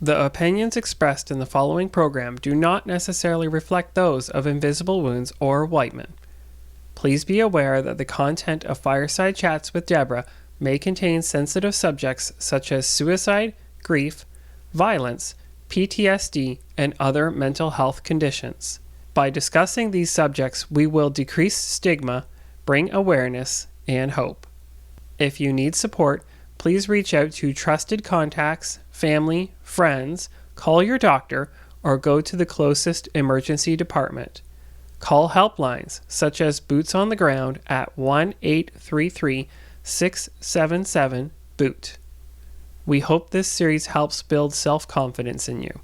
The opinions expressed in the following program do not necessarily reflect those of Invisible Wounds or Wightman. Please be aware that the content of Fireside Chats with Deborah may contain sensitive subjects such as suicide, grief, violence, PTSD, and other mental health conditions. By discussing these subjects, we will decrease stigma, bring awareness, and hope. If you need support, please reach out to trusted contacts, family, friends, call your doctor, or go to the closest emergency department. Call helplines such as Boots on the Ground at 1-833-677-BOOT. We hope this series helps build self-confidence in you.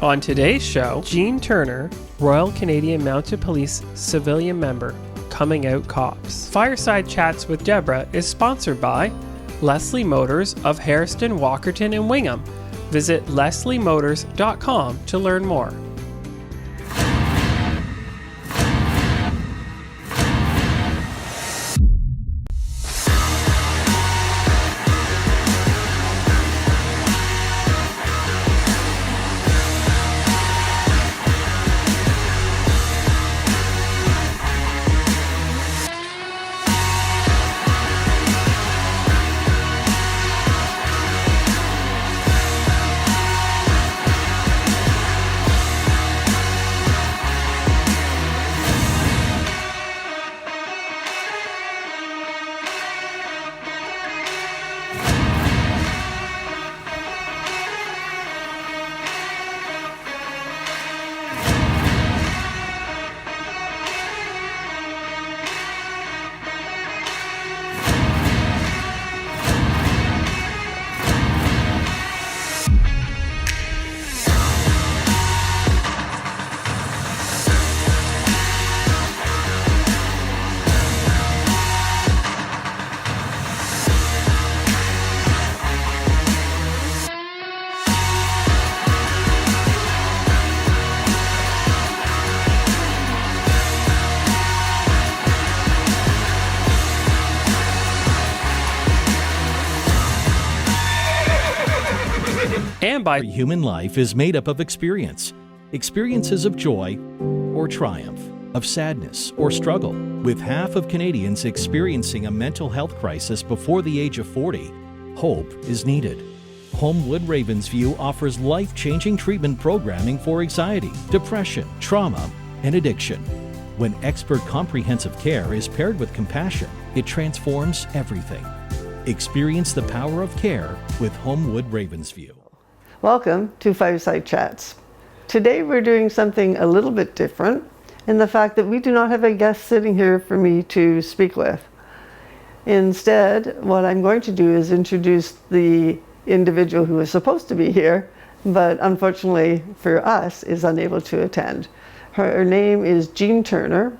On today's show, Jean Turner, Royal Canadian Mounted Police civilian member, coming out cops. Fireside Chats with Deborah is sponsored by Leslie Motors of Hairston, Walkerton, and Wingham. Visit lesliemotors.com to learn more. And by human life is made up of experiences of joy or triumph, of sadness or struggle. With half of Canadians experiencing a mental health crisis before the age of 40, hope is needed. Homewood Ravensview offers life-changing treatment programming for anxiety, depression, trauma, and addiction. When expert comprehensive care is paired with compassion, it transforms everything. Experience the power of care with Homewood Ravensview. Welcome to Fireside Chats. Today we're doing something a little bit different in the fact that we do not have a guest sitting here for me to speak with. Instead, what I'm going to do is introduce the individual who is supposed to be here, but unfortunately for us is unable to attend. Her name is Jean Turner,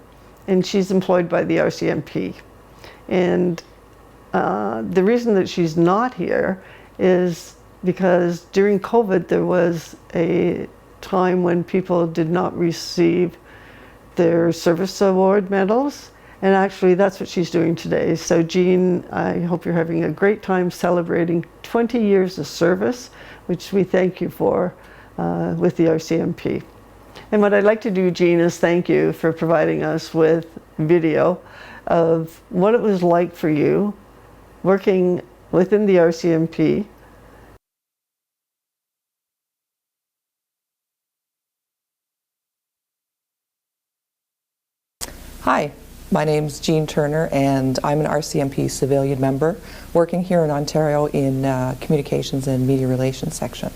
and she's employed by the RCMP. And the reason that she's not here is because during COVID there was a time when people did not receive their service award medals, and actually that's what she's doing today. So Jean, I hope you're having a great time celebrating 20 years of service, which we thank you for with the RCMP. And what I'd like to do, Jean, is thank you for providing us with video of what it was like for you working within the RCMP. Hi, my name's Jean Turner, and I'm an RCMP civilian member working here in Ontario in Communications and Media Relations section.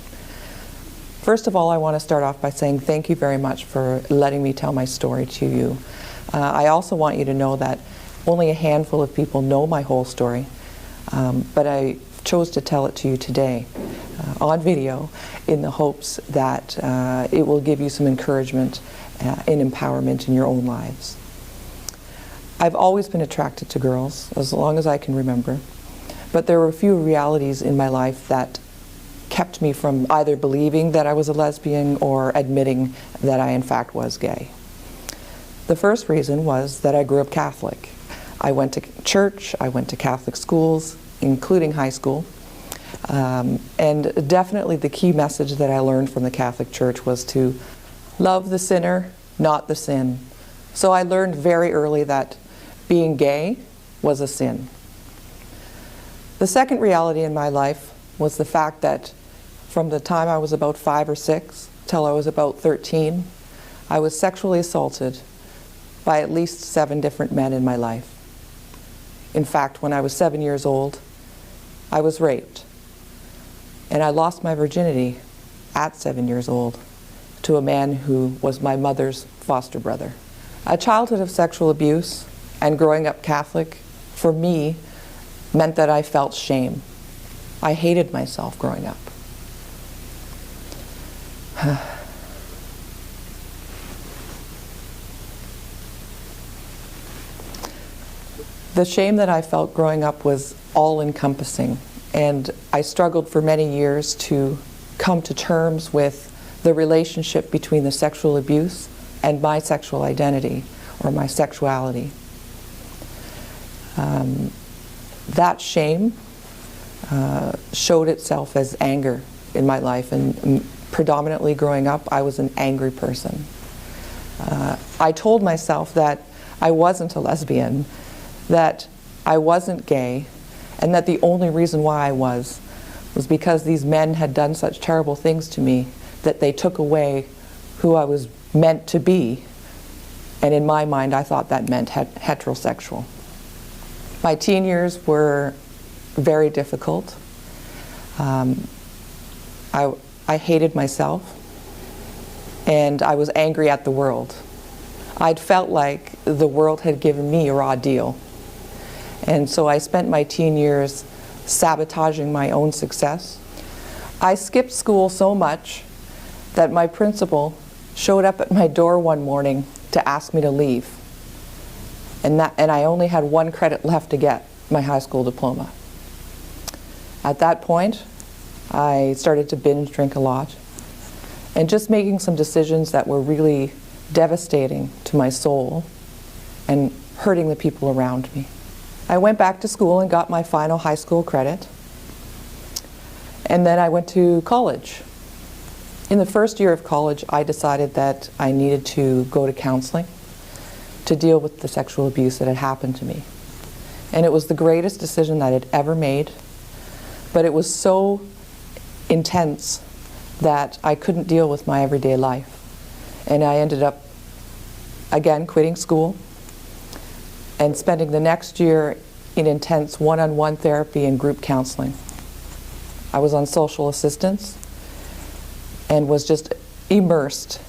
First of all, I want to start off by saying thank you very much for letting me tell my story to you. I also want you to know that only a handful of people know my whole story, but I chose to tell it to you today on video in the hopes that it will give you some encouragement and empowerment in your own lives. I've always been attracted to girls, as long as I can remember, but there were a few realities in my life that kept me from either believing that I was a lesbian or admitting that I in fact was gay. The first reason was that I grew up Catholic. I went to church, I went to Catholic schools, including high school, and definitely the key message that I learned from the Catholic Church was to love the sinner, not the sin. So I learned very early that being gay was a sin. The second reality in my life was the fact that from the time I was about 5 or 6 till I was about 13, I was sexually assaulted by at least 7 different men in my life. In fact, when I was 7 years old, I was raped. And I lost my virginity at 7 years old to a man who was my mother's foster brother. A childhood of sexual abuse and growing up Catholic, for me, meant that I felt shame. I hated myself growing up. The shame that I felt growing up was all-encompassing, and I struggled for many years to come to terms with the relationship between the sexual abuse and my sexual identity or my sexuality. That shame showed itself as anger in my life, and predominantly growing up, I was an angry person. I told myself that I wasn't a lesbian, that I wasn't gay, and that the only reason why I was because these men had done such terrible things to me that they took away who I was meant to be. And in my mind, I thought that meant heterosexual. My teen years were very difficult. I hated myself, and I was angry at the world. I'd felt like the world had given me a raw deal. And so I spent my teen years sabotaging my own success. I skipped school so much that my principal showed up at my door one morning to ask me to leave. And I only had 1 credit left to get my high school diploma. At that point, I started to binge drink a lot and just making some decisions that were really devastating to my soul and hurting the people around me. I went back to school and got my final high school credit, and then I went to college. In the first year of college, I decided that I needed to go to counseling to deal with the sexual abuse that had happened to me. And it was the greatest decision that I'd ever made, but it was so intense that I couldn't deal with my everyday life. And I ended up, again, quitting school and spending the next year in intense one-on-one therapy and group counseling. I was on social assistance and was just immersed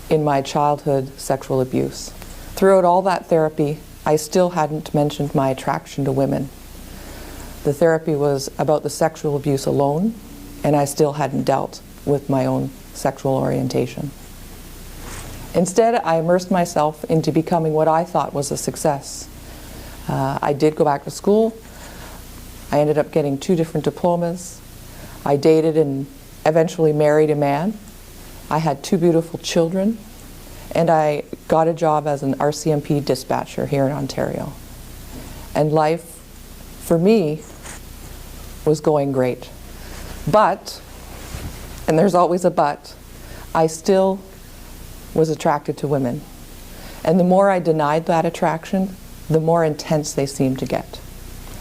in my childhood sexual abuse. Throughout all that therapy, I still hadn't mentioned my attraction to women. The therapy was about the sexual abuse alone, and I still hadn't dealt with my own sexual orientation. Instead, I immersed myself into becoming what I thought was a success. I did go back to school. I ended up getting 2 different diplomas. I dated and eventually married a man. I had 2 beautiful children, and I got a job as an RCMP dispatcher here in Ontario. And life, for me, was going great. But, and there's always a but, I still was attracted to women. And the more I denied that attraction, the more intense they seemed to get.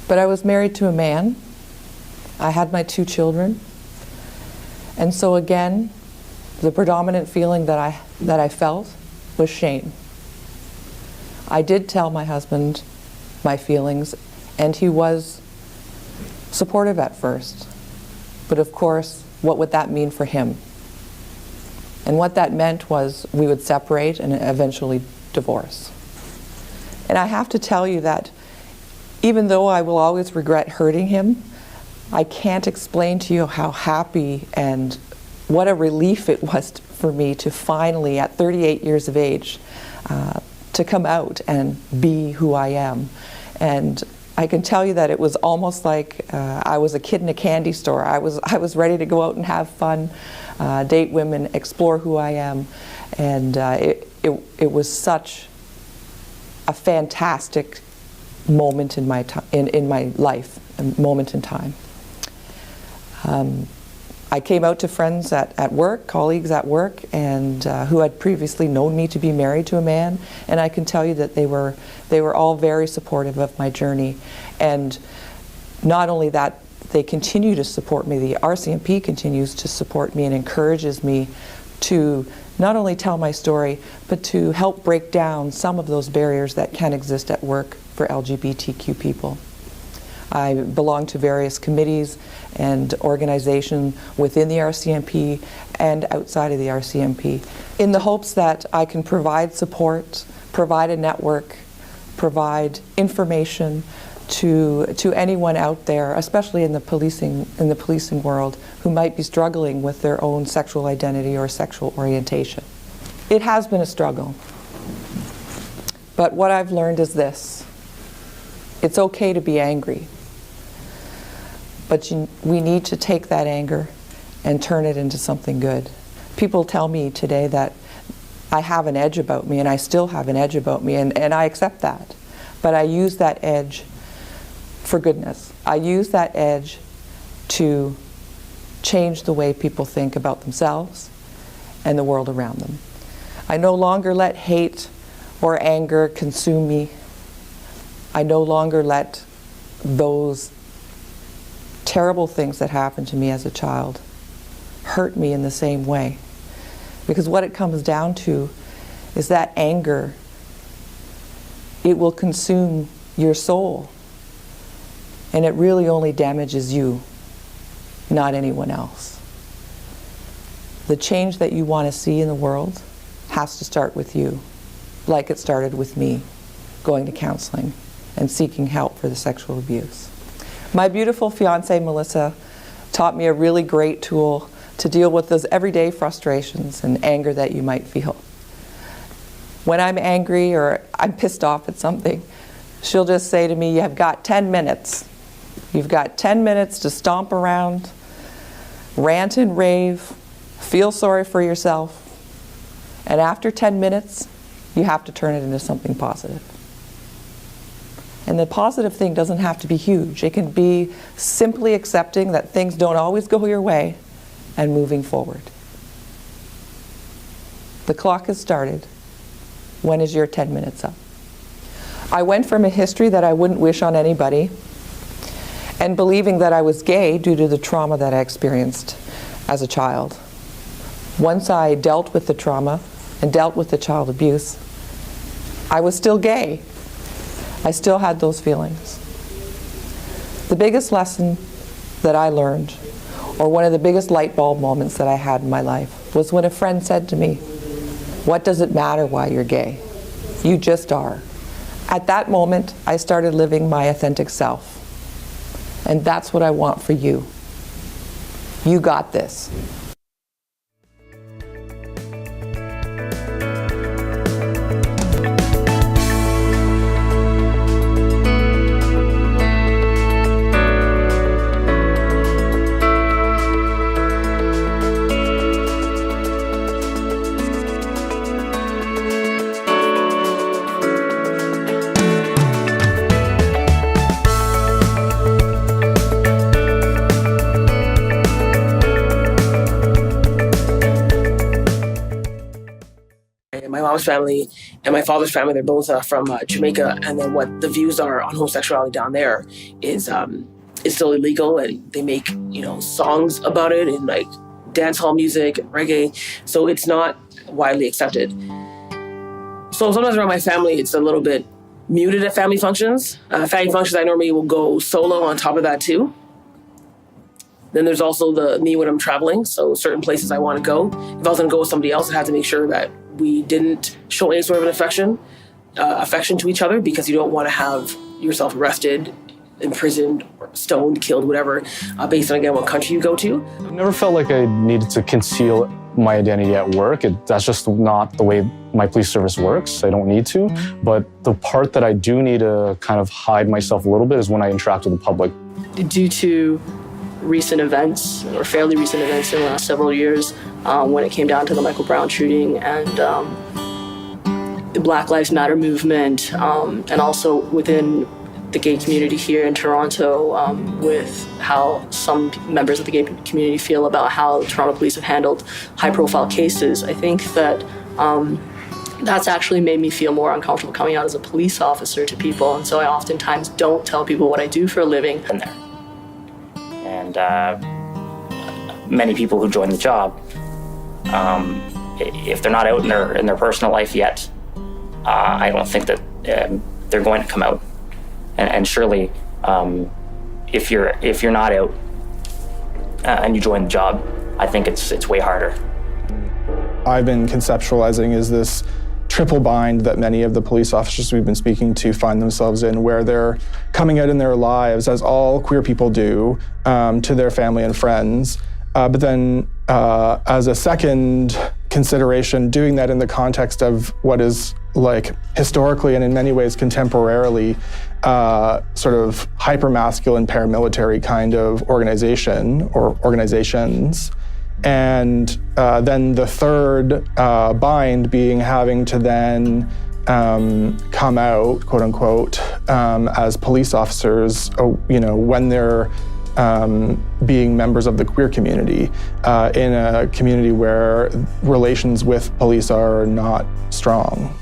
But I was married to a man. I had my 2 children. And so again, the predominant feeling that I felt was shame. I did tell my husband my feelings, and he was supportive at first. But of course, what would that mean for him? And what that meant was we would separate and eventually divorce. And I have to tell you that even though I will always regret hurting him, I can't explain to you how happy and what a relief it was for me to finally, at 38 years of age, to come out and be who I am. And I can tell you that it was almost like I was a kid in a candy store. I was ready to go out and have fun, date women, explore who I am, and it was such a fantastic moment in my life, a moment in time. I came out to friends at work, colleagues at work, and who had previously known me to be married to a man, and I can tell you that they were all very supportive of my journey. And not only that, they continue to support me. The RCMP continues to support me and encourages me to not only tell my story, but to help break down some of those barriers that can exist at work for LGBTQ people. I belong to various committees and organizations within the RCMP and outside of the RCMP in the hopes that I can provide support, provide a network, provide information to anyone out there, especially in the policing world, who might be struggling with their own sexual identity or sexual orientation. It has been a struggle, but what I've learned is this: it's okay to be angry, but we need to take that anger and turn it into something good. People tell me today that I have an edge about me, and I still have an edge about me, and I accept that. But I use that edge for goodness. I use that edge to change the way people think about themselves and the world around them. I no longer let hate or anger consume me. I no longer let those terrible things that happened to me as a child hurt me in the same way. Because what it comes down to is that anger, it will consume your soul. And it really only damages you, not anyone else. The change that you want to see in the world has to start with you, like it started with me, going to counseling and seeking help for the sexual abuse. My beautiful fiance, Melissa, taught me a really great tool to deal with those everyday frustrations and anger that you might feel. When I'm angry or I'm pissed off at something, she'll just say to me, "You have got 10 minutes. You've got 10 minutes to stomp around, rant and rave, feel sorry for yourself, and after 10 minutes, you have to turn it into something positive." And the positive thing doesn't have to be huge. It can be simply accepting that things don't always go your way and moving forward. The clock has started. When is your 10 minutes up? I went from a history that I wouldn't wish on anybody, and believing that I was gay due to the trauma that I experienced as a child. Once I dealt with the trauma and dealt with the child abuse, I was still gay. I still had those feelings. The biggest lesson that I learned, or one of the biggest light bulb moments that I had in my life, was when a friend said to me, "What does it matter why you're gay? You just are." At that moment, I started living my authentic self. And that's what I want for you. You got this. My mom's family and my father's family, they're both from Jamaica, and then what the views are on homosexuality down there is it's still illegal, and they make songs about it and like dance hall music, reggae, so it's not widely accepted. So sometimes around my family, it's a little bit muted at family functions. Family functions, I normally will go solo on top of that too. Then there's also me when I'm traveling, so certain places I want to go. If I was going to go with somebody else, I had to make sure that we didn't show any sort of an affection to each other, because you don't want to have yourself arrested, imprisoned, or stoned, killed, whatever, based on, again, what country you go to. I've never felt like I needed to conceal my identity at work. That's just not the way my police service works. I don't need to. But the part that I do need to kind of hide myself a little bit is when I interact with the public. Due to recent events, or fairly recent events in the last several years, when it came down to the Michael Brown shooting and the Black Lives Matter movement, and also within the gay community here in Toronto, with how some members of the gay community feel about how Toronto police have handled high-profile cases, I think that that's actually made me feel more uncomfortable coming out as a police officer to people, and so I oftentimes don't tell people what I do for a living. And many people who join the job, if they're not out in their personal life yet, I don't think that they're going to come out. And surely, if you're not out and you join the job, I think it's way harder. I've been conceptualizing is this triple bind that many of the police officers we've been speaking to find themselves in, where they're coming out in their lives, as all queer people do, to their family and friends, but then as a second consideration, doing that in the context of what is like historically and in many ways contemporarily sort of hyper-masculine paramilitary kind of organization or organizations. And then the third bind being having to then come out, quote unquote, as police officers, when they're being members of the queer community in a community where relations with police are not strong.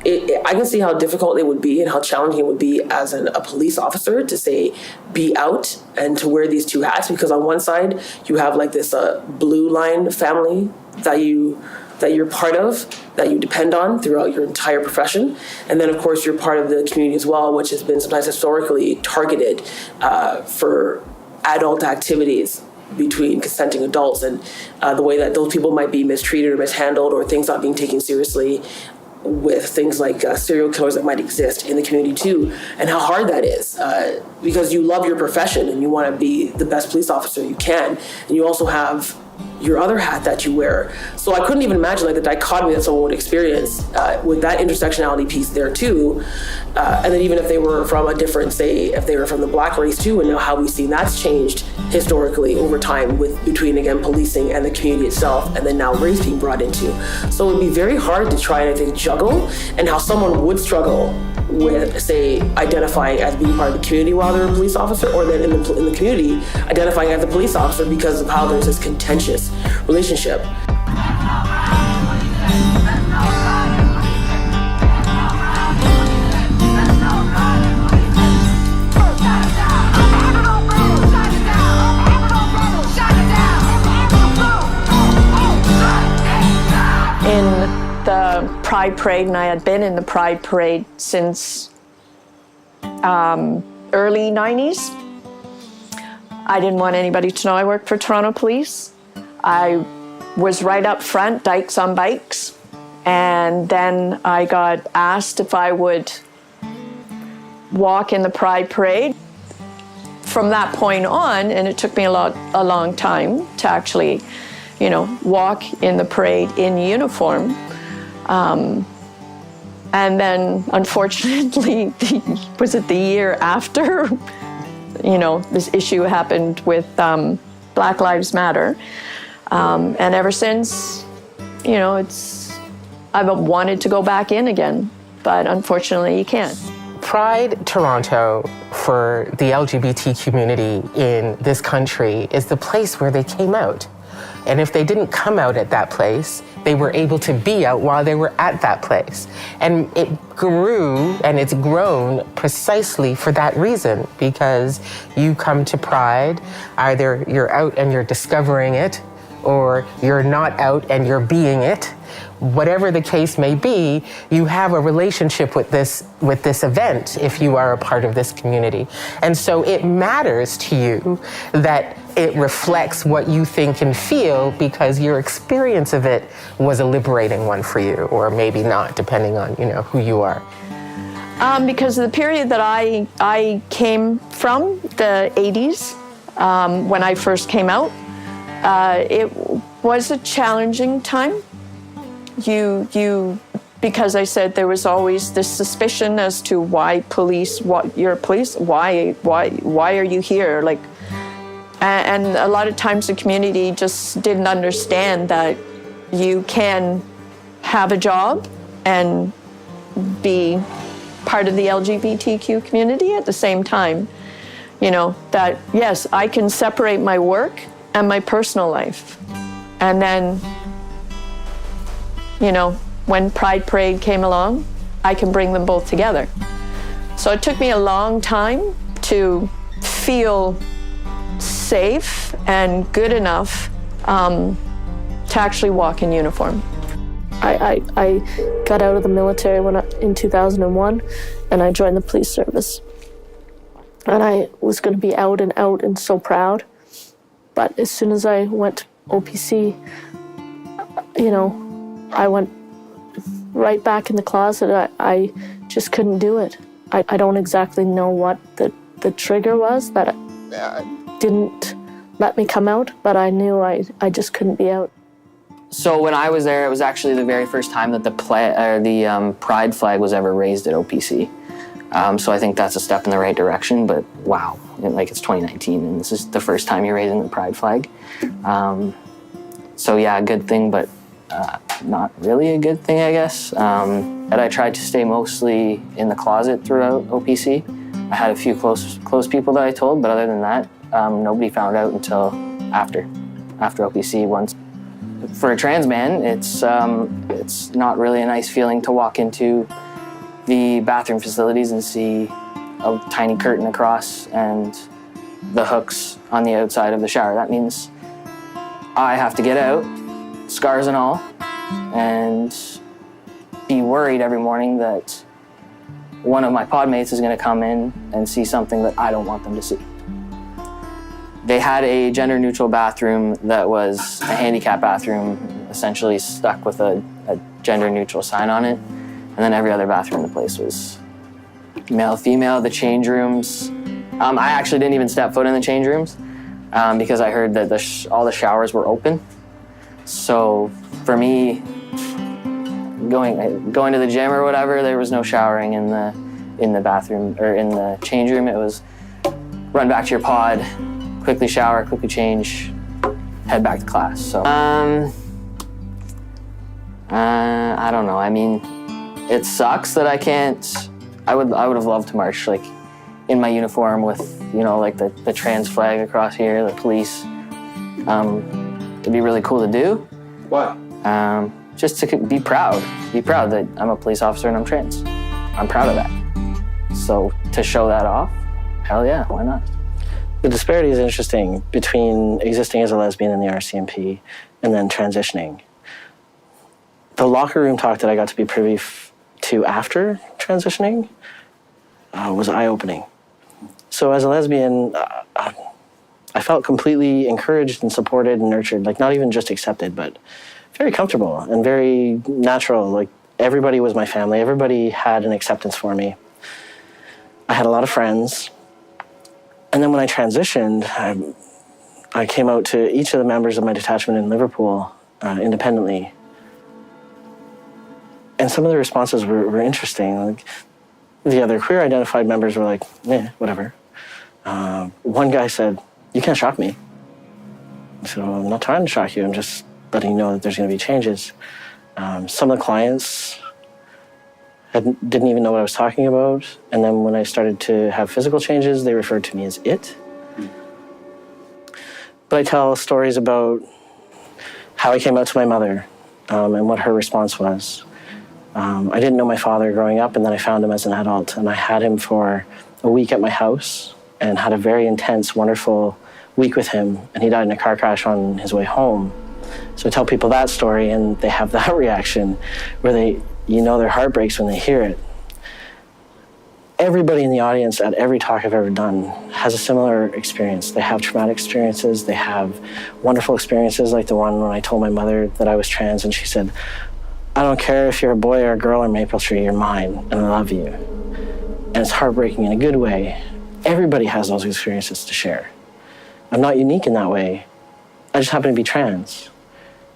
I can see how difficult it would be and how challenging it would be as a police officer to say, be out and to wear these two hats, because on one side you have like this blue line family that you're part of, that you depend on throughout your entire profession. And then of course you're part of the community as well, which has been sometimes historically targeted for adult activities between consenting adults, and the way that those people might be mistreated or mishandled, or things not being taken seriously, with things like serial killers that might exist in the community too, and how hard that is, because you love your profession and you want to be the best police officer you can, and you also have your other hat that you wear. So I couldn't even imagine like the dichotomy that someone would experience with that intersectionality piece there too. And then even if they were from a different, say, if they were from the Black race too, and know how we've seen that's changed historically over time between, again, policing and the community itself, and then now race being brought into. So it would be very hard to try and, I think, juggle, and how someone would struggle with, say, identifying as being part of the community while they're a police officer, or then in the community identifying as a police officer because of how there's this contentious relationship. In the Pride Parade, and I had been in the Pride Parade since early 90s. I didn't want anybody to know I worked for Toronto Police. I was right up front, dykes on bikes, and then I got asked if I would walk in the Pride Parade. From that point on, and it took me a long time to actually, walk in the parade in uniform. And then, unfortunately, was it the year after, this issue happened with Black Lives Matter. And ever since, I've wanted to go back in again, but unfortunately you can't. Pride Toronto for the LGBT community in this country is the place where they came out. And if they didn't come out at that place, they were able to be out while they were at that place. And it grew and it's grown precisely for that reason, because you come to Pride, either you're out and you're discovering it, or you're not out and you're being it. Whatever the case may be, you have a relationship with this event if you are a part of this community. And so it matters to you that it reflects what you think and feel, because your experience of it was a liberating one for you, or maybe not, depending on who you are. Because the period that I came from, the 80s, when I first came out, it was a challenging time. Because I said there was always this suspicion as to why police, you're police, why are you here? Like, and a lot of times the community just didn't understand that you can have a job and be part of the LGBTQ community at the same time. You know, that yes, I can separate my work and my personal life. And then, you know, when Pride Parade came along, I can bring them both together. So it took me a long time to feel safe and good enough to actually walk in uniform. I got out of the military in 2001, and I joined the police service. And I was going to be out and so proud. But as soon as I went to OPC, you know, I went right back in the closet. I just couldn't do it. I don't exactly know what the trigger was that didn't let me come out, but I knew I just couldn't be out. So when I was there, it was actually the very first time that the pride flag was ever raised at OPC. So I think that's a step in the right direction, but wow, like it's 2019 and this is the first time you're raising the pride flag. So yeah, a good thing, but not really a good thing, I guess. And I tried to stay mostly in the closet throughout OPC. I had a few close people that I told, but other than that, nobody found out until after OPC. Once, for a trans man, it's not really a nice feeling to walk into the bathroom facilities and see a tiny curtain across and the hooks on the outside of the shower. That means I have to get out, scars and all, and be worried every morning that one of my pod mates is going to come in and see something that I don't want them to see. They had a gender-neutral bathroom that was a handicap bathroom, essentially stuck with a gender-neutral sign on it. And then every other bathroom in the place was male, female. The change rooms, I actually didn't even step foot in the change rooms because I heard that all the showers were open. So for me, going to the gym or whatever, there was no showering in the bathroom or in the change room. It was run back to your pod, quickly shower, quickly change, head back to class. So I don't know. I mean, it sucks that I can't. I would have loved to march like in my uniform with, you know, like the trans flag across here, the police. It'd be really cool to do. Why? Just to be proud that I'm a police officer and I'm trans. I'm proud of that. So to show that off, hell yeah, why not? The disparity is interesting between existing as a lesbian in the RCMP and then transitioning. The locker room talk that I got to be privy to after transitioning was eye-opening. So as a lesbian, I felt completely encouraged and supported and nurtured, like not even just accepted, but very comfortable and very natural. Like everybody was my family. Everybody had an acceptance for me. I had a lot of friends. And then when I transitioned, I came out to each of the members of my detachment in Liverpool independently. And some of the responses were interesting. Like, the other queer identified members were like, whatever. One guy said, "You can't shock me." So I'm not trying to shock you. I'm just letting you know that there's going to be changes. Some of the clients didn't even know what I was talking about. And then when I started to have physical changes, they referred to me as it. But I tell stories about how I came out to my mother and what her response was. I didn't know my father growing up, and then I found him as an adult, and I had him for a week at my house and had a very intense, wonderful week with him, and he died in a car crash on his way home. So I tell people that story, and they have that reaction where their heart breaks when they hear it. Everybody in the audience at every talk I've ever done has a similar experience. They have traumatic experiences. They have wonderful experiences like the one when I told my mother that I was trans, and she said, "I don't care if you're a boy or a girl or Maple Tree, you're mine, and I love you." And it's heartbreaking in a good way. Everybody has those experiences to share. I'm not unique in that way. I just happen to be trans.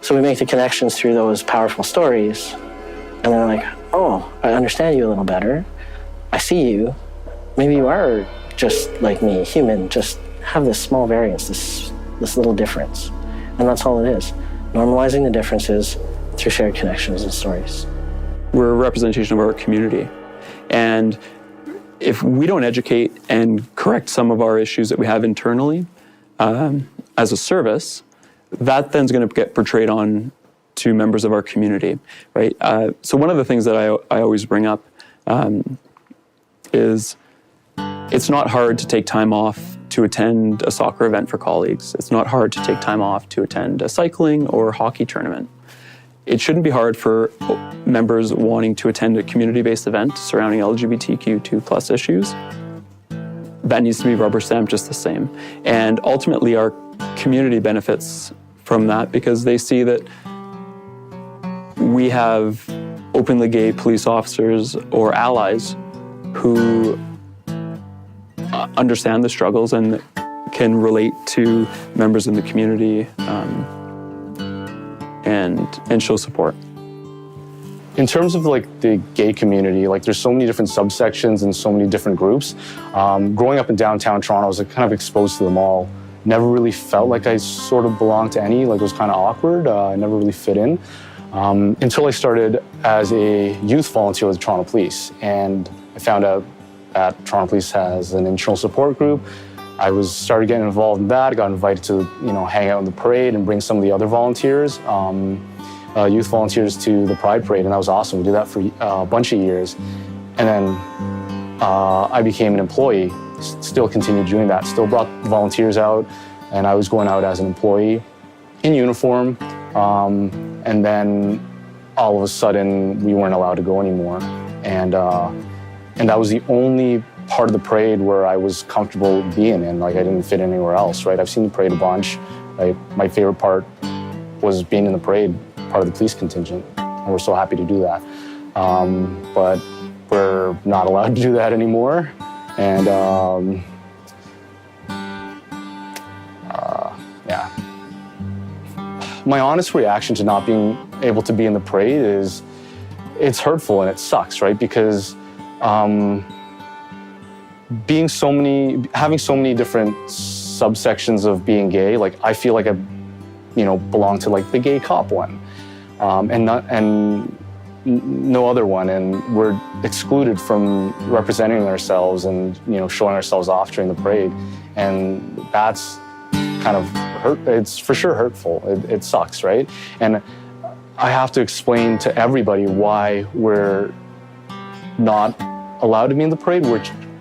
So we make the connections through those powerful stories, and then they're like, oh, I understand you a little better. I see you. Maybe you are just like me, human, just have this small variance, this little difference. And that's all it is. Normalizing the differences through shared connections and stories. We're a representation of our community. And if we don't educate and correct some of our issues that we have internally as a service, that then's going to get portrayed on to members of our community, right? So one of the things that I always bring up is it's not hard to take time off to attend a soccer event for colleagues. It's not hard to take time off to attend a cycling or hockey tournament. It shouldn't be hard for members wanting to attend a community-based event surrounding LGBTQ2+ issues. That needs to be rubber stamped just the same. And ultimately, our community benefits from that because they see that we have openly gay police officers or allies who understand the struggles and can relate to members in the community and show support. In terms of like the gay community, like there's so many different subsections and so many different groups. Growing up in downtown Toronto, I was like, kind of exposed to them all. Never really felt like I sort of belonged to any, like it was kind of awkward. I never really fit in until I started as a youth volunteer with the Toronto Police. And I found out that Toronto Police has an internal support group. I started getting involved in that. I got invited to, hang out in the parade and bring some of the other volunteers, youth volunteers to the Pride Parade, and that was awesome. We did that for a bunch of years. And then I became an employee, still continued doing that, still brought volunteers out, and I was going out as an employee in uniform. And then all of a sudden, we weren't allowed to go anymore. And that was the only part of the parade where I was comfortable being in. Like I didn't fit anywhere else, right? I've seen the parade a bunch. My favorite part was being in the parade, part of the police contingent, and we're so happy to do that. But we're not allowed to do that anymore. And yeah. My honest reaction to not being able to be in the parade is it's hurtful and it sucks, right? Because having so many different subsections of being gay, like I feel like I, belong to like the gay cop one, and no other one, and we're excluded from representing ourselves and showing ourselves off during the parade, and that's kind of hurt. It's for sure hurtful. It sucks, right? And I have to explain to everybody why we're not allowed to be in the parade,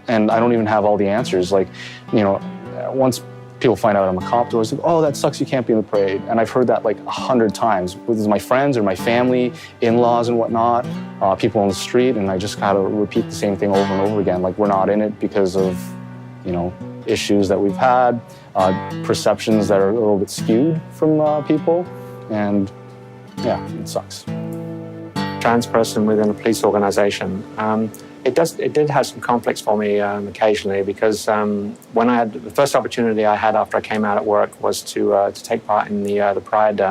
and I don't even have all the answers. Like, once people find out I'm a cop, they're always like, oh, that sucks, you can't be in the parade. And I've heard that like 100 times, with my friends or my family, in-laws and whatnot, people on the street, and I just gotta repeat the same thing over and over again. Like, we're not in it because of, issues that we've had, perceptions that are a little bit skewed from people, and yeah, it sucks. Trans person within a police organization. It did have some conflicts for me occasionally because when I had the first opportunity I had after I came out at work was to take part in the Pride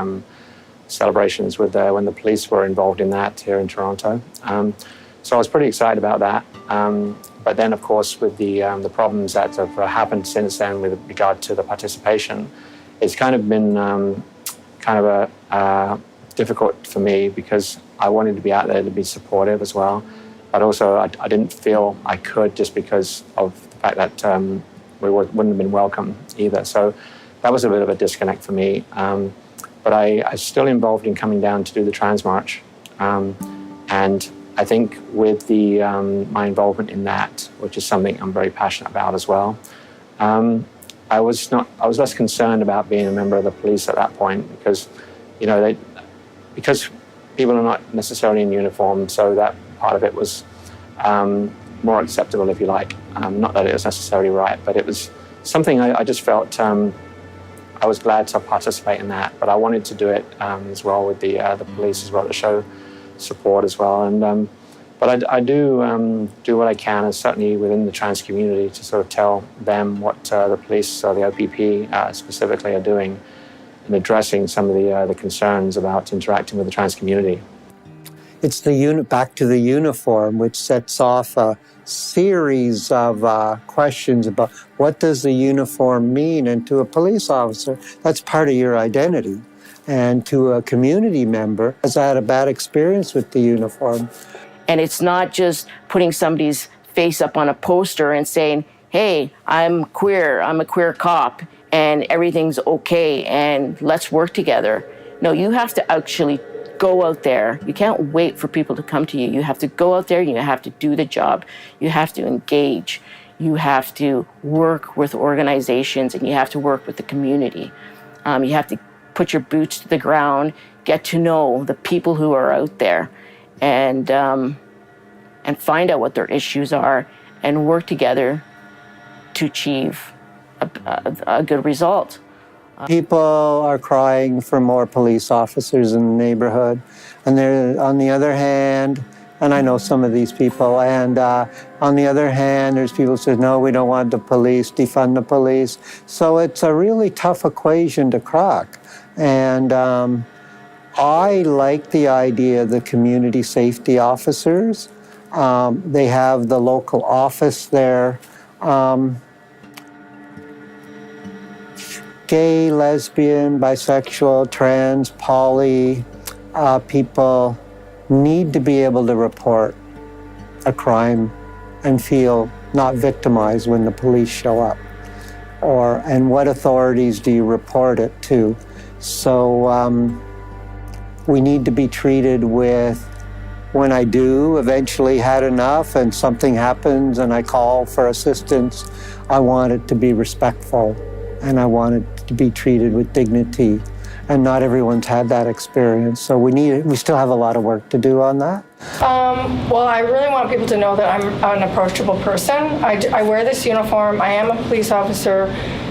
celebrations with when the police were involved in that here in Toronto. So I was pretty excited about that. But then, of course, with the problems that have happened since then with regard to the participation, it's kind of been difficult for me because I wanted to be out there to be supportive as well. But also, I didn't feel I could just because of the fact that we wouldn't have been welcome either. So that was a bit of a disconnect for me. But I was still involved in coming down to do the Trans March. And I think with my involvement in that, which is something I'm very passionate about as well, I was less concerned about being a member of the police at that point because, because people are not necessarily in uniform, so that part of it was more acceptable, if you like. Not that it was necessarily right, but it was something I just felt I was glad to participate in that. But I wanted to do it as well with the police as well, to show support as well. And but I do do what I can, and certainly within the trans community, to sort of tell them what the police or the OPP specifically are doing. in addressing some of the concerns about interacting with the trans community. It's the back to the uniform, which sets off a series of questions about what does the uniform mean, and to a police officer, that's part of your identity. And to a community member, has had a bad experience with the uniform. And it's not just putting somebody's face up on a poster and saying, hey, I'm queer, I'm a queer cop, and everything's okay, and let's work together. No, you have to actually go out there. You can't wait for people to come to you. You have to go out there, and you have to do the job. You have to engage. You have to work with organizations, and you have to work with the community. You have to put your boots to the ground, get to know the people who are out there, and find out what their issues are, and work together to achieve a good result. People are crying for more police officers in the neighborhood, and they're, on the other hand, and I know some of these people, and on the other hand, there's people who say, no, we don't want the police, defund the police. So it's a really tough equation to crack. And I like the idea of the community safety officers. They have the local office there. Gay, lesbian, bisexual, trans, poly people need to be able to report a crime and feel not victimized when the police show up. And what authorities do you report it to? So we need to be treated with, when I do eventually had enough and something happens and I call for assistance, I want it to be respectful and I want it to be treated with dignity. And not everyone's had that experience. So we still have a lot of work to do on that. Well, I really want people to know that I'm an approachable person. I wear this uniform, I am a police officer,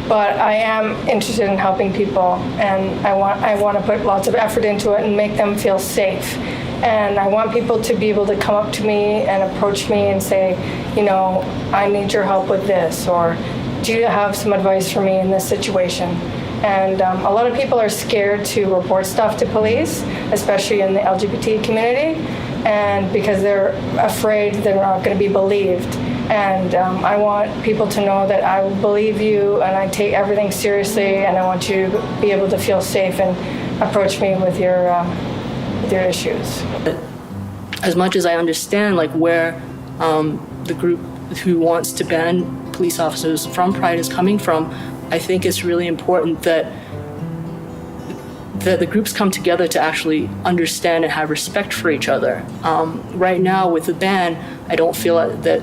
but I am interested in helping people, and I want to put lots of effort into it and make them feel safe. And I want people to be able to come up to me and approach me and say, you know, I need your help with this, or do you have some advice for me in this situation? And a lot of people are scared to report stuff to police, especially in the LGBT community, and because they're afraid they're not going to be believed. And I want people to know that I will believe you, and I take everything seriously, and I want you to be able to feel safe and approach me with your issues. As much as I understand like where the group who wants to ban police officers from Pride is coming from, I think it's really important that the groups come together to actually understand and have respect for each other. Right now with the ban, I don't feel that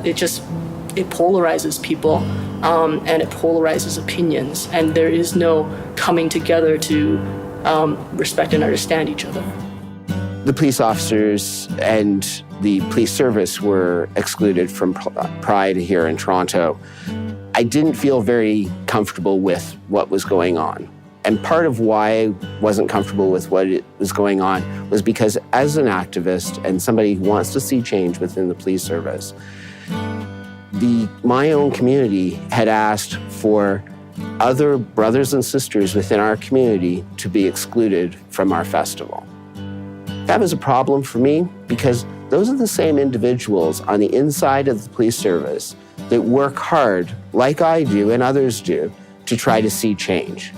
it polarizes people and it polarizes opinions, and there is no coming together to respect and understand each other. The police officers and the police service were excluded from Pride here in Toronto. I didn't feel very comfortable with what was going on. And part of why I wasn't comfortable with what was going on was because as an activist and somebody who wants to see change within the police service, my own community had asked for other brothers and sisters within our community to be excluded from our festival. That was a problem for me because those are the same individuals on the inside of the police service that work hard, like I do and others do, to try to see change.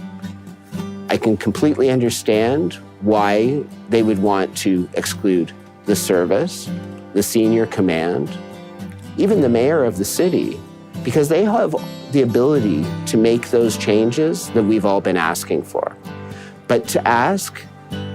I can completely understand why they would want to exclude the service, the senior command, even the mayor of the city, because they have the ability to make those changes that we've all been asking for. But to ask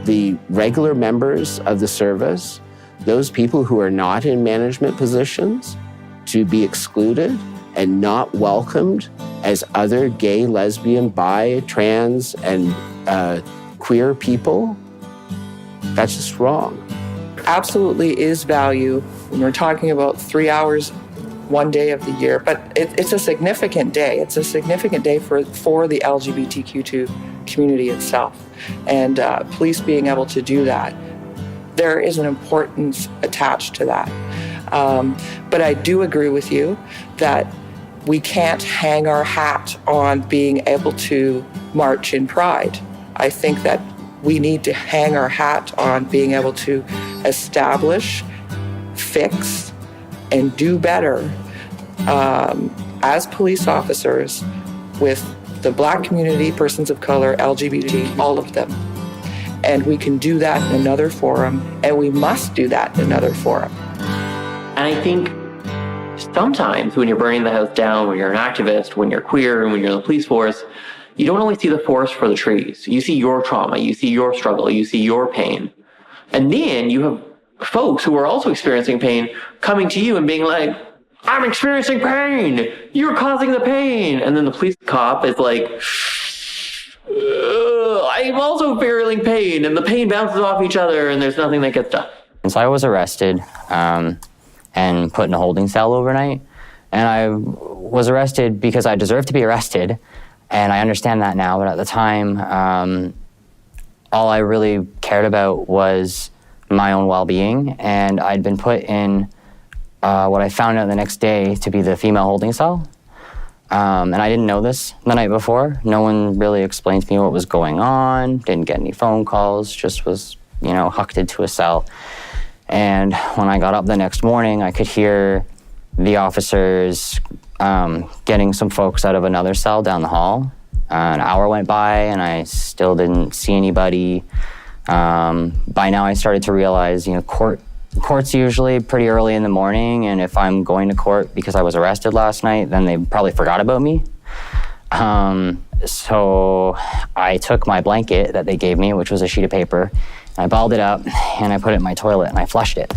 the regular members of the service, those people who are not in management positions, to be excluded and not welcomed as other gay, lesbian, bi, trans, and queer people, that's just wrong. Absolutely is value when we're talking about 3 hours one day of the year, but it's a significant day. It's a significant day for the LGBTQ2 community itself. And police being able to do that, there is an importance attached to that. But I do agree with you that we can't hang our hat on being able to march in Pride. I think that we need to hang our hat on being able to establish, fix, and do better as police officers with the Black community, persons of color, LGBT, all of them. And we can do that in another forum, and we must do that in another forum. And I think sometimes when you're burning the house down, when you're an activist, when you're queer, and when you're in the police force, you don't always see the forest for the trees. You see your trauma, you see your struggle, you see your pain. And then you have folks who are also experiencing pain coming to you and being like, I'm experiencing pain, you're causing the pain. And then the police cop is like, I'm also feeling pain, and the pain bounces off each other, and there's nothing that gets done. And so I was arrested and put in a holding cell overnight. And I was arrested because I deserved to be arrested. And I understand that now, but at the time, all I really cared about was my own well-being. And I'd been put in what I found out the next day to be the female holding cell. And I didn't know this the night before. No one really explained to me what was going on, didn't get any phone calls, just was, hucked into a cell. And when I got up the next morning, I could hear the officers getting some folks out of another cell down the hall. An hour went by and I still didn't see anybody. By now I started to realize, court's usually pretty early in the morning, and if I'm going to court because I was arrested last night, then they probably forgot about me. So I took my blanket that they gave me, which was a sheet of paper, and I balled it up and I put it in my toilet and I flushed it.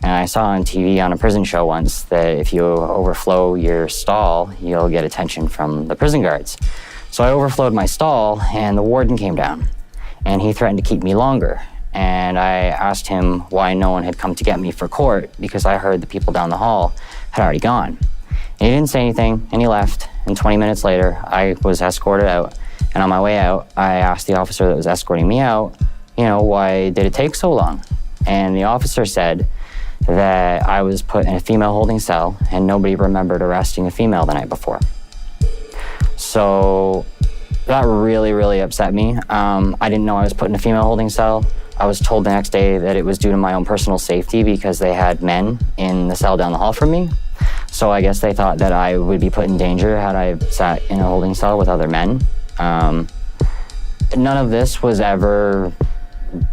And I saw on TV on a prison show once that if you overflow your stall, you'll get attention from the prison guards. So I overflowed my stall and the warden came down and he threatened to keep me longer. And I asked him why no one had come to get me for court because I heard the people down the hall had already gone. And he didn't say anything and he left. And 20 minutes later, I was escorted out. And on my way out, I asked the officer that was escorting me out, why did it take so long? And the officer said that I was put in a female holding cell and nobody remembered arresting a female the night before. So that really, really upset me. I didn't know I was put in a female holding cell. I was told the next day that it was due to my own personal safety because they had men in the cell down the hall from me. So I guess they thought that I would be put in danger had I sat in a holding cell with other men. None of this was ever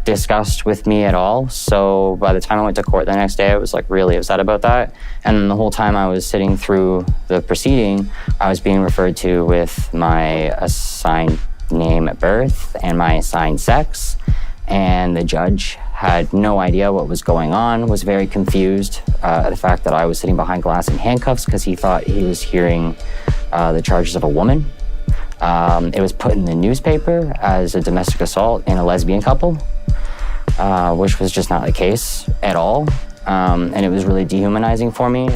discussed with me at all. So by the time I went to court the next day, I was really upset about that. And the whole time I was sitting through the proceeding, I was being referred to with my assigned name at birth and my assigned sex. And the judge had no idea what was going on, was very confused at the fact that I was sitting behind glass in handcuffs because he thought he was hearing the charges of a woman. It was put in the newspaper as a domestic assault in a lesbian couple, which was just not the case at all. And it was really dehumanizing for me.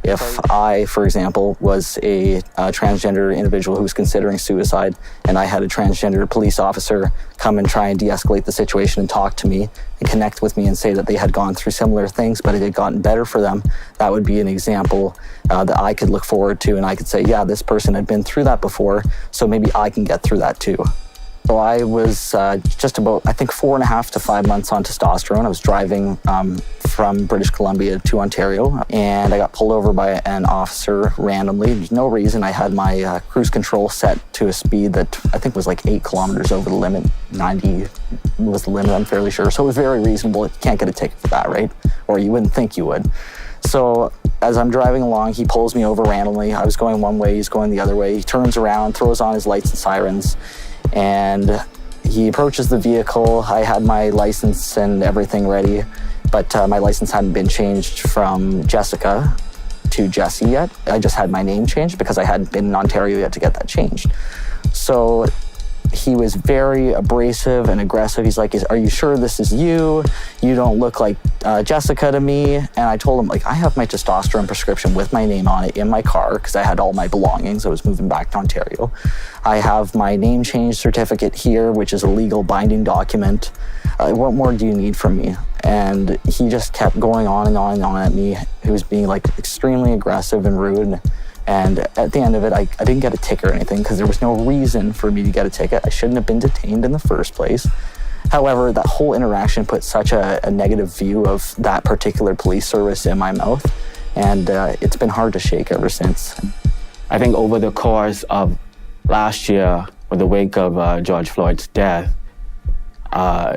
If I, for example, was a transgender individual who was considering suicide and I had a transgender police officer come and try and de-escalate the situation and talk to me and connect with me and say that they had gone through similar things but it had gotten better for them, that would be an example that I could look forward to and I could say, yeah, this person had been through that before, so maybe I can get through that too. So I was just about, 4.5 to 5 months on testosterone. I was driving from British Columbia to Ontario, and I got pulled over by an officer randomly. There's no reason. I had my cruise control set to a speed that I think was 8 kilometers over the limit. 90 was the limit, I'm fairly sure. So it was very reasonable. You can't get a ticket for that, right? Or you wouldn't think you would. So as I'm driving along, he pulls me over randomly. I was going one way, he's going the other way. He turns around, throws on his lights and sirens, and he approaches the vehicle. I had my license and everything ready, but my license hadn't been changed from Jessica to Jessie yet. I just had my name changed because I hadn't been in Ontario yet to get that changed. So he was very abrasive and aggressive. He's like, are you sure this is you? You don't look like Jessica to me. And I told him, I have my testosterone prescription with my name on it in my car because I had all my belongings. I was moving back to Ontario. I have my name change certificate here, which is a legal binding document. What more do you need from me? And he just kept going on and on and on at me. He was being extremely aggressive and rude. And at the end of it, I didn't get a ticket or anything because there was no reason for me to get a ticket. I shouldn't have been detained in the first place. However, that whole interaction put such a negative view of that particular police service in my mouth, and it's been hard to shake ever since. I think over the course of last year, with the wake of George Floyd's death, that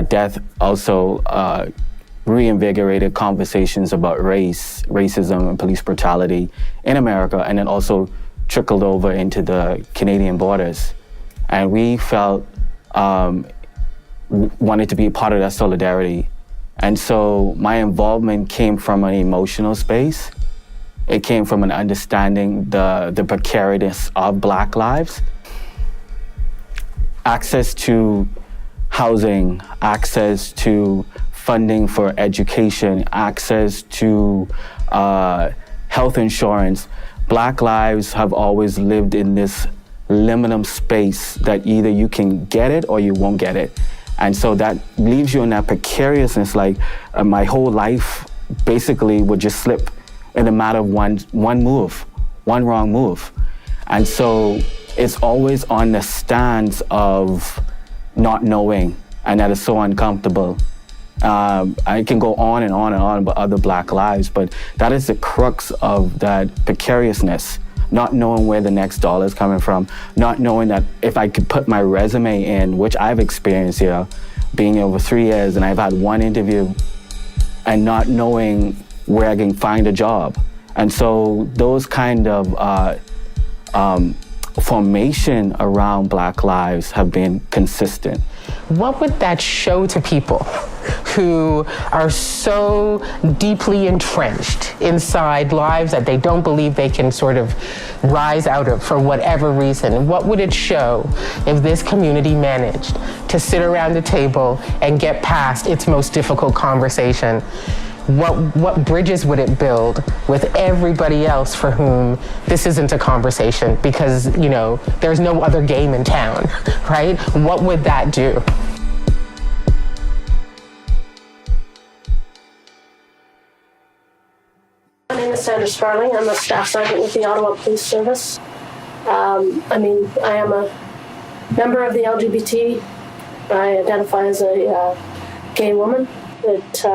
death also reinvigorated conversations about racism, and police brutality in America, and then also trickled over into the Canadian borders. And we felt wanted to be a part of that solidarity. And so my involvement came from an emotional space. It came from an understanding the precariousness of Black lives. Access to housing, access to funding for education, access to health insurance. Black lives have always lived in this liminal space that either you can get it or you won't get it. And so that leaves you in that precariousness, like my whole life basically would just slip in a matter of one move, one wrong move. And so it's always on the stance of not knowing, and that is so uncomfortable. I can go on and on and on about other Black lives, but that is the crux of that precariousness. Not knowing where the next dollar is coming from, not knowing that if I could put my resume in, which I've experienced here, being over 3 years, and I've had one interview, and not knowing where I can find a job. And so those kind of formation around Black lives have been consistent. What would that show to people who are so deeply entrenched inside lives that they don't believe they can sort of rise out of for whatever reason? What would it show if this community managed to sit around the table and get past its most difficult conversation? What bridges would it build with everybody else for whom this isn't a conversation because, there's no other game in town, right? What would that do? My name is Sandra Sparling. I'm a staff sergeant with the Ottawa Police Service. I am a member of the LGBT. I identify as a gay woman, but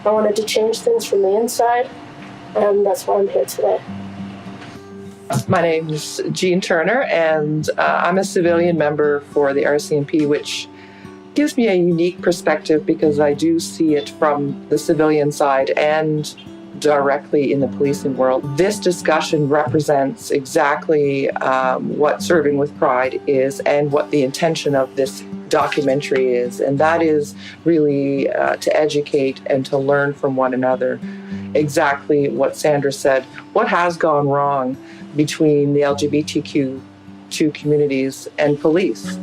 I wanted to change things from the inside, and that's why I'm here today. My name is Jean Turner, and I'm a civilian member for the RCMP, which gives me a unique perspective because I do see it from the civilian side and directly in the policing world. This discussion represents exactly what Serving with Pride is and what the intention of this documentary is, and that is really to educate and to learn from one another. Exactly what Sandra said, what has gone wrong between the LGBTQ2 communities and police.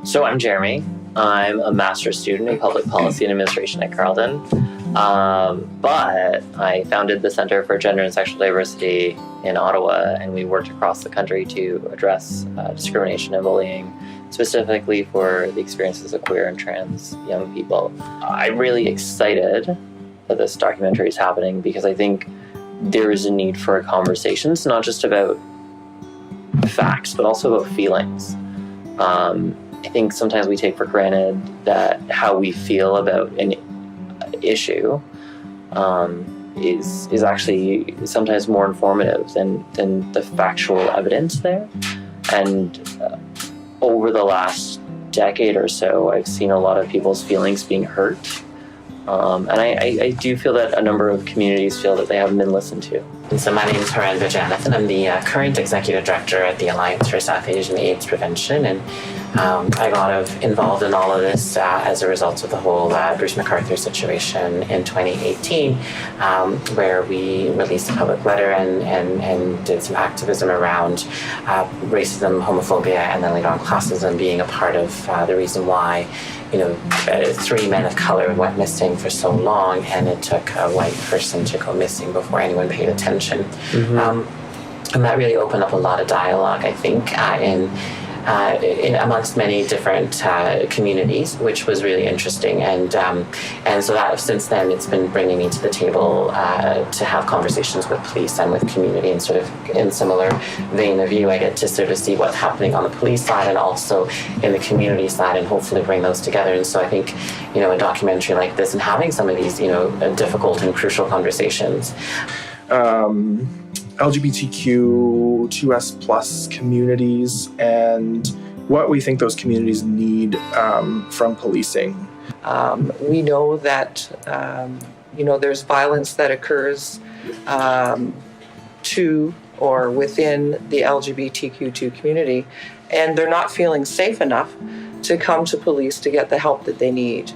So I'm Jeremy. I'm a master's student in public policy and administration at Carleton. But I founded the Center for Gender and Sexual Diversity in Ottawa, and we worked across the country to address discrimination and bullying, specifically for the experiences of queer and trans young people. I'm really excited that this documentary is happening because I think there is a need for conversations, not just about facts, but also about feelings. I think sometimes we take for granted that how we feel about an issue is actually sometimes more informative than the factual evidence there. And over the last decade or so, I've seen a lot of people's feelings being hurt. And I do feel that a number of communities feel that they haven't been listened to. And so my name is Haranda Janathan. I'm the current executive director at the Alliance for South Asian AIDS Prevention, and I got involved in all of this as a result of the whole Bruce McArthur situation in 2018, where we released a public letter and did some activism around racism, homophobia, and then later on classism being a part of the reason why 3 men of color went missing for so long, and it took a white person to go missing before anyone paid attention. And that really opened up a lot of dialogue, I think, in amongst many different communities, which was really interesting. And so that since then, it's been bringing me to the table to have conversations with police and with community, and sort of in similar vein of you, I get to sort of see what's happening on the police side and also in the community side, and hopefully bring those together. And so I think, a documentary like this and having some of these, difficult and crucial conversations. LGBTQ2S plus communities and what we think those communities need from policing. We know that, there's violence that occurs to or within the LGBTQ2 community, and they're not feeling safe enough to come to police to get the help that they need.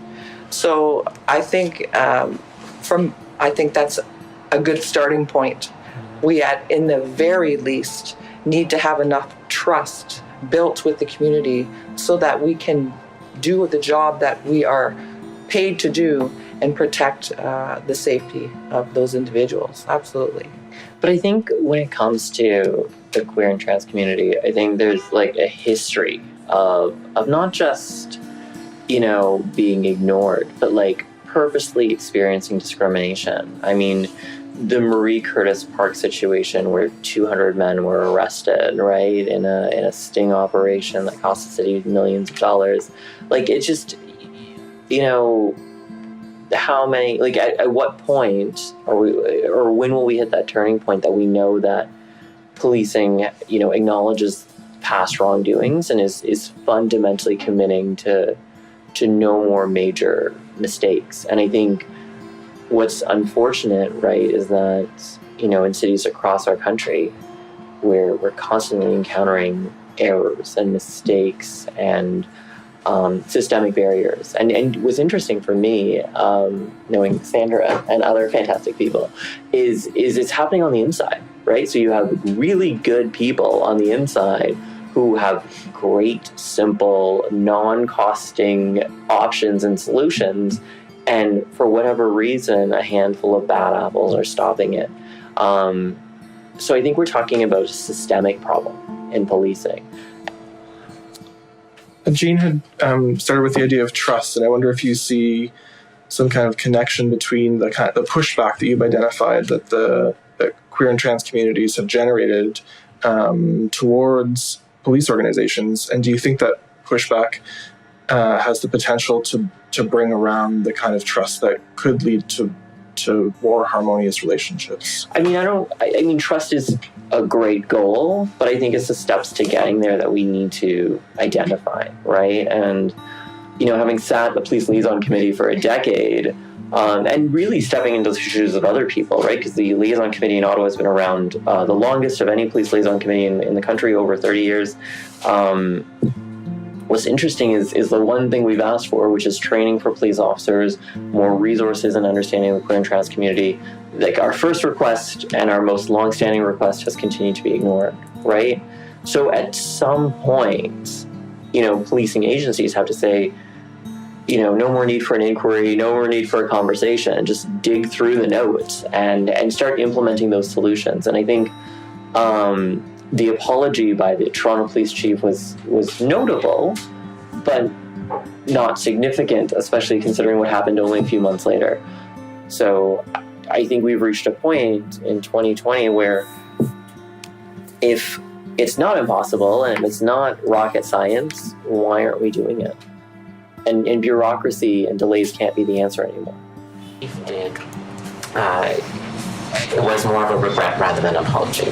So I think that's a good starting point. We, in the very least, need to have enough trust built with the community so that we can do the job that we are paid to do and protect the safety of those individuals. Absolutely. But I think when it comes to the queer and trans community, I think there's like a history of not just, being ignored, but like purposely experiencing discrimination. I mean, the Marie Curtis Park situation where 200 men were arrested, right, in a sting operation that cost the city millions of dollars. Like, it just, how many, like, at what point or when will we hit that turning point that we know that policing, acknowledges past wrongdoings and is fundamentally committing to no more major mistakes? And I think what's unfortunate, right, is that, in cities across our country, where we're constantly encountering errors and mistakes and systemic barriers. And what's interesting for me, knowing Sandra and other fantastic people, is it's happening on the inside, right? So you have really good people on the inside who have great, simple, non-costing options and solutions, and for whatever reason, a handful of bad apples are stopping it. So I think we're talking about a systemic problem in policing. Jean had started with the idea of trust, and I wonder if you see some kind of connection between the pushback that you've identified that the queer and trans communities have generated towards police organizations, and do you think that pushback has the potential to bring around the kind of trust that could lead to more harmonious relationships? I mean, trust is a great goal, but I think it's the steps to getting there that we need to identify, right? And, having sat the police liaison committee for a decade, and really stepping into the shoes of other people, right? Because the liaison committee in Ottawa has been around the longest of any police liaison committee in the country, over 30 years. What's interesting is the one thing we've asked for, which is training for police officers, more resources and understanding of the queer and trans community. Like, our first request and our most longstanding request has continued to be ignored, right? So at some point, policing agencies have to say, no more need for an inquiry, no more need for a conversation, just dig through the notes and start implementing those solutions. And I think the apology by the Toronto Police Chief was notable, but not significant, especially considering what happened only a few months later. So I think we've reached a point in 2020 where if it's not impossible and if it's not rocket science, why aren't we doing it? And bureaucracy and delays can't be the answer anymore. It was more of a regret rather than an apology.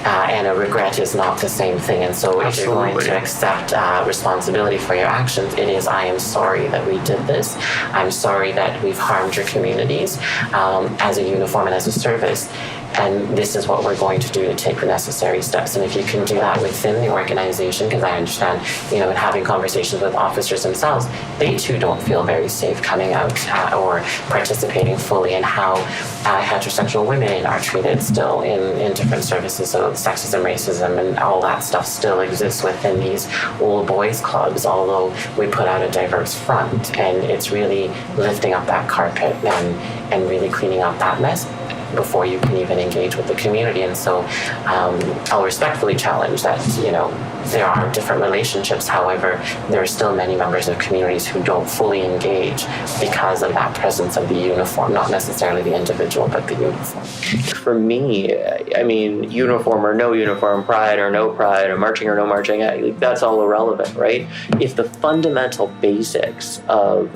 And a regret is not the same thing. And so if you're going to accept responsibility for your actions, it is, I am sorry that we did this. I'm sorry that we've harmed your communities as a uniform and as a service. And this is what we're going to do to take the necessary steps. And if you can do that within the organization, because I understand, in having conversations with officers themselves, they too don't feel very safe coming out or participating fully in how heterosexual women are treated still in different services. So sexism, racism, and all that stuff still exists within these old boys clubs, although we put out a diverse front. And it's really lifting up that carpet and really cleaning up that mess before you can even engage with the community. And so I'll respectfully challenge that, there are different relationships. However, there are still many members of communities who don't fully engage because of that presence of the uniform, not necessarily the individual, but the uniform. For me, I mean, uniform or no uniform, pride or no pride, or marching or no marching, that's all irrelevant, right? If the fundamental basics of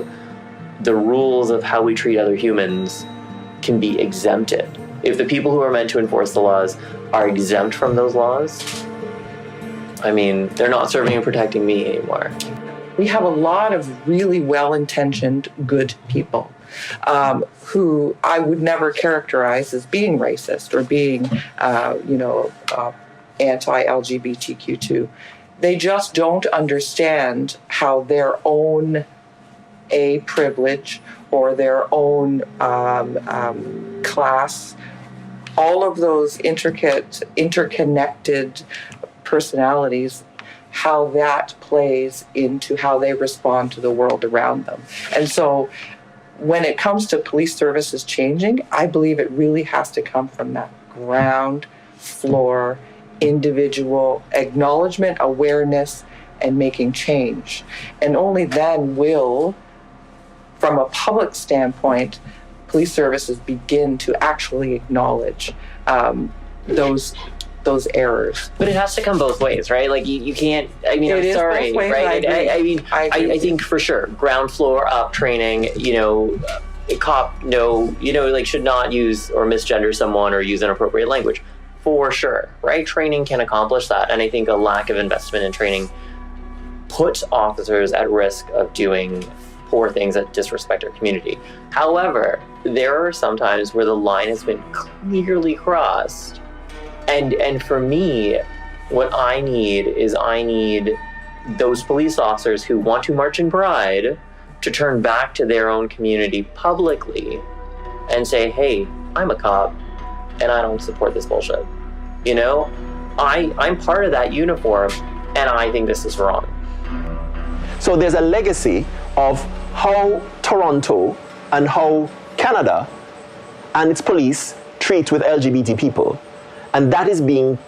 the rules of how we treat other humans can be exempted, if the people who are meant to enforce the laws are exempt from those laws, I mean, they're not serving and protecting me anymore. We have a lot of really well-intentioned, good people who I would never characterize as being racist or being, anti-LGBTQ2. They just don't understand how their own privilege or their own class, all of those interconnected personalities, how that plays into how they respond to the world around them. And so when it comes to police services changing, I believe it really has to come from that ground floor, individual acknowledgement, awareness, and making change. And only then will, from a public standpoint, police services begin to actually acknowledge those errors. But it has to come both ways, right? Like you can't, I mean, I'm sorry, right? I think for sure, ground floor up training, a cop should not use or misgender someone or use inappropriate language, for sure, right? Training can accomplish that. And I think a lack of investment in training puts officers at risk of doing poor things that disrespect our community. However, there are some times where the line has been clearly crossed. And for me, what I need those police officers who want to march in pride to turn back to their own community publicly and say, hey, I'm a cop and I don't support this bullshit. I'm part of that uniform and I think this is wrong. So there's a legacy of how Toronto and how Canada and its police treat with LGBT people. And that is being,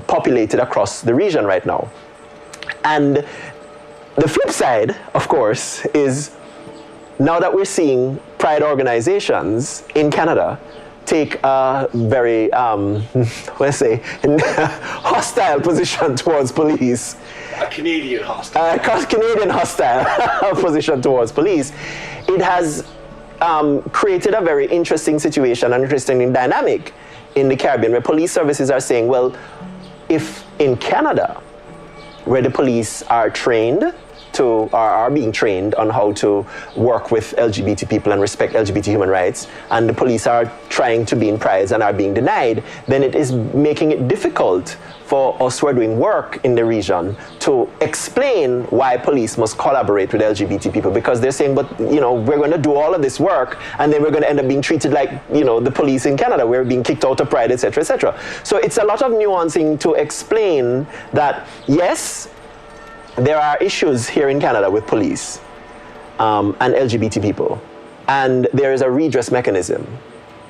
populated across the region right now. And the flip side, of course, is now that we're seeing pride organizations in Canada take a very, hostile position towards police. A Canadian hostile. Canadian hostile position towards police. It has created a very interesting situation, an interesting dynamic in the Caribbean, where police services are saying, well, if in Canada, where the police are trained are being trained on how to work with LGBT people and respect LGBT human rights, and the police are trying to be in prides and are being denied, then it is making it difficult for us who are doing work in the region to explain why police must collaborate with LGBT people, because they're saying, but we're going to do all of this work and then we're going to end up being treated like the police in Canada. We're being kicked out of pride, etc., etc. So it's a lot of nuancing to explain that, yes, there are issues here in Canada with police and LGBT people, and there is a redress mechanism.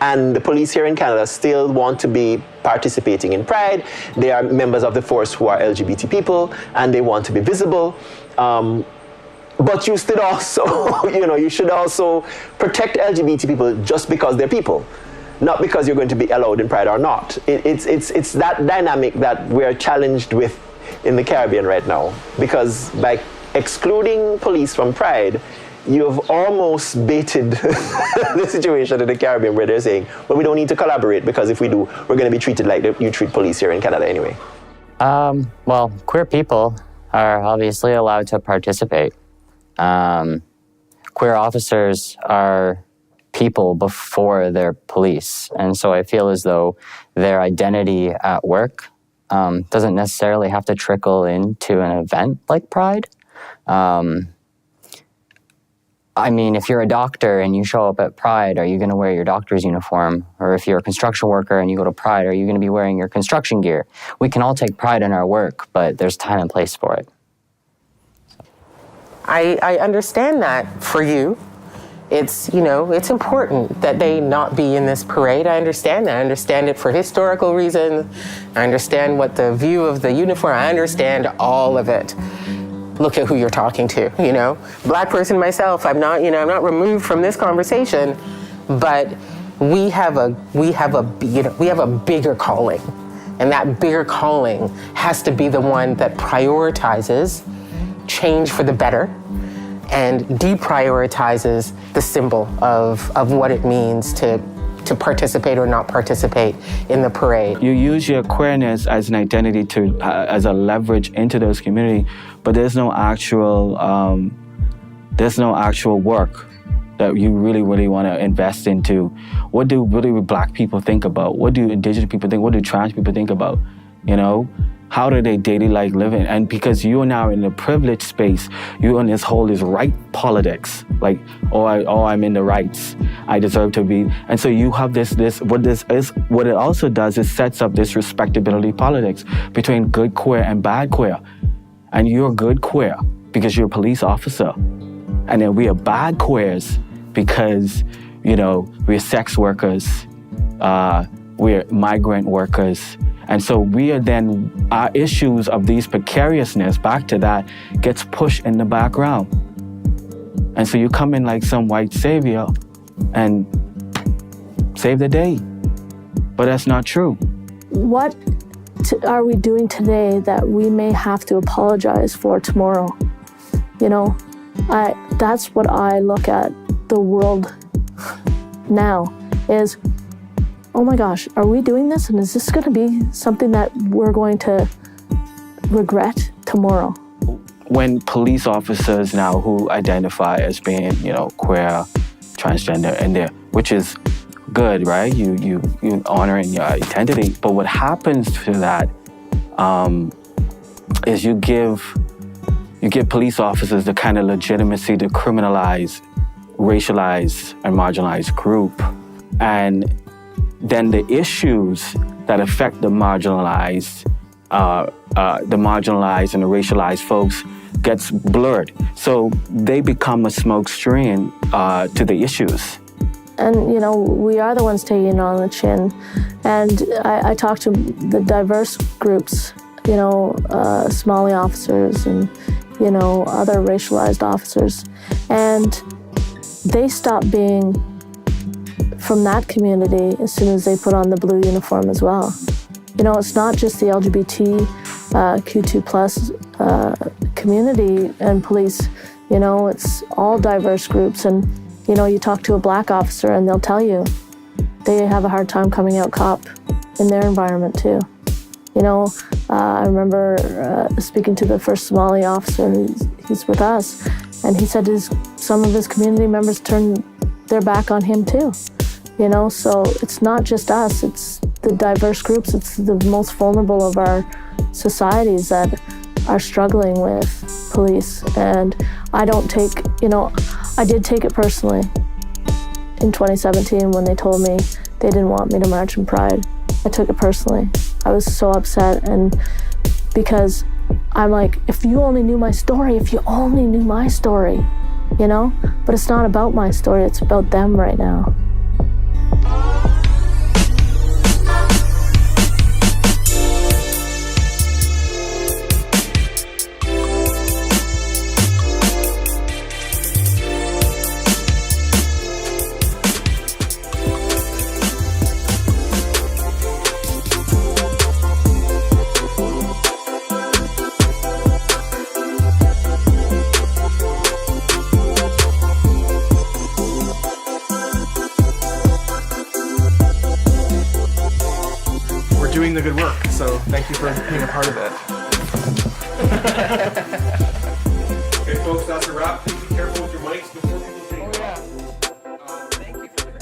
And the police here in Canada still want to be participating in pride. They are members of the force who are LGBT people, and they want to be visible. But you still also, you should also protect LGBT people just because they're people, not because you're going to be allowed in pride or not. It's that dynamic that we're challenged with in the Caribbean right now, because by excluding police from pride, you've almost baited the situation in the Caribbean, where they're saying, well, we don't need to collaborate, because if we do, we're going to be treated like you treat police here in Canada anyway. Well, queer people are obviously allowed to participate. Queer officers are people before they're police. And so I feel as though their identity at work doesn't necessarily have to trickle into an event like Pride. I mean, if you're a doctor and you show up at Pride, are you going to wear your doctor's uniform? Or if you're a construction worker and you go to Pride, are you going to be wearing your construction gear? We can all take pride in our work, but there's time and place for it. I understand that for you. it's important that they not be in this parade. I understand that. I understand it for historical reasons. I understand what the view of the uniform, I understand all of it. Look at who you're talking to, Black person myself, I'm not removed from this conversation, but we have a bigger calling. And that bigger calling has to be the one that prioritizes change for the better and deprioritizes the symbol of what it means to participate or not participate in the parade. You use your queerness as an identity as a leverage into those communities, but there's no actual work that you really want to invest into. What do Black people think about? What do Indigenous people think? What do trans people think about? How do they daily life living? And because you are now in a privileged space, you're in this right politics, like, I'm in the rights, I deserve to be. And so you have what it also does is sets up this respectability politics between good queer and bad queer. And you're good queer because you're a police officer. And then we are bad queers because, we're sex workers, we're migrant workers. And so we are then, our issues of these precariousness, back to that, gets pushed in the background. And so you come in like some white savior and save the day. But that's not true. What are we doing today that we may have to apologize for tomorrow? That's what I look at the world now is, oh my gosh, are we doing this? And is this going to be something that we're going to regret tomorrow? When police officers now who identify as being, queer, transgender, which is good, right? You honoring your identity. But what happens to that is you give police officers the kind of legitimacy to criminalize, racialize, and marginalize group. And then the issues that affect the marginalized and the racialized folks gets blurred. So they become a smoke screen to the issues. And, we are the ones taking it on the chin. And I talk to the diverse groups, Somali officers and, other racialized officers. And they stop being from that community as soon as they put on the blue uniform as well. It's not just the LGBT Q2+ community and police, it's all diverse groups. And, you talk to a Black officer and they'll tell you they have a hard time coming out cop in their environment too. I remember speaking to the first Somali officer, he's with us, and he said some of his community members turned their back on him too. So it's not just us, it's the diverse groups, it's the most vulnerable of our societies that are struggling with police. And I don't take, I did take it personally in 2017 when they told me they didn't want me to march in Pride. I took it personally. I was so upset, and because I'm like, if you only knew my story, but it's not about my story, it's about them right now. Doing the good work, so thank you for being a part of it. Okay, folks, that's a wrap. Please be careful with your mics before people take it off. Thank you for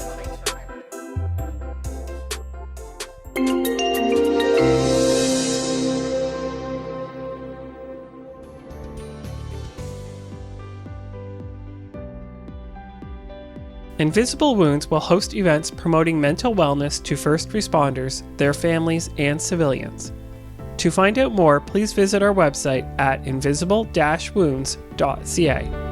Invisible Wounds will host events promoting mental wellness to first responders, their families, and civilians. To find out more, please visit our website at invisible-wounds.ca.